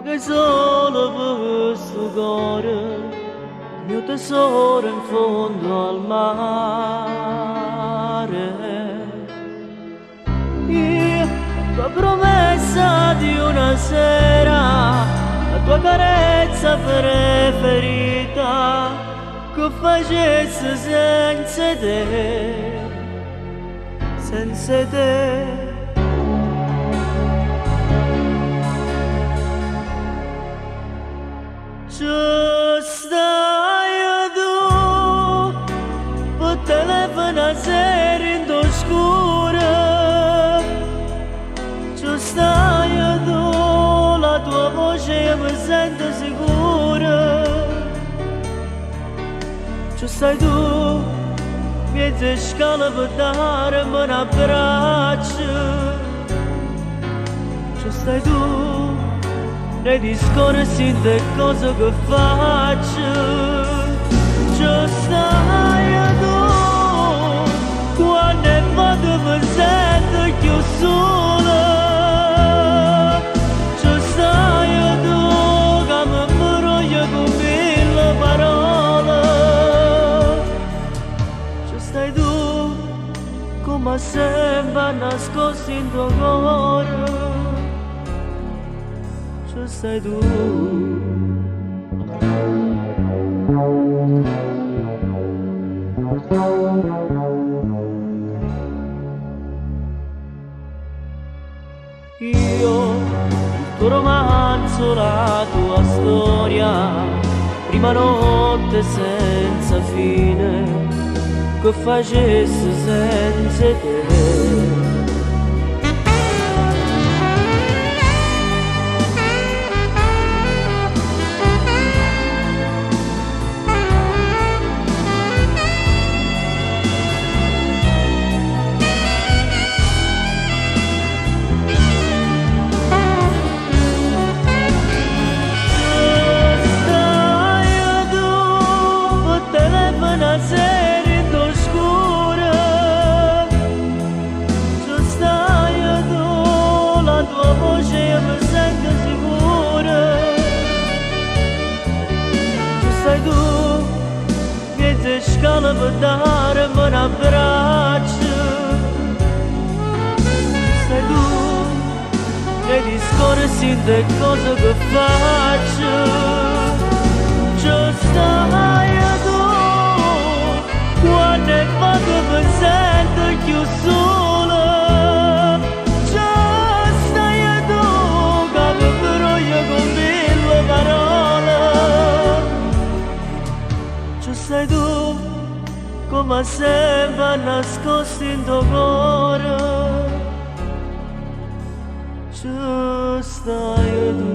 che solo per questo cuore, il mio tesoro in fondo al mare. Io, tua promessa di una sera, la tua carezza preferita, che facesse senza te, senza te. Ci stai tu, per telefono sera in oscura. Ci stai tu, la tua voce mi sento sicura. Ci stai tu, miezza scala per darmi un abbraccio. Ci stai tu, nei discorsi di cose che faccio. Ci stai tu, quando vado mi sento più sola. Ci stai tu, che mi imbroglio con mille parole. Ci stai tu, come sempre nascosto in tuo cuore. Ci stai tu. Io, il tuo romanzo, la tua storia, prima notte senza fine, che facesse senza te. Scala per darmi un abbraccio. Sei tu, nei discorsi di cose che faccio. Ci stai tu, quando vado mi sento più sola. Ci stai tu, che mi imbroglio con mille parole. Ci stai tu, come sempre nascosto in tuo cuore. Ci stai tu.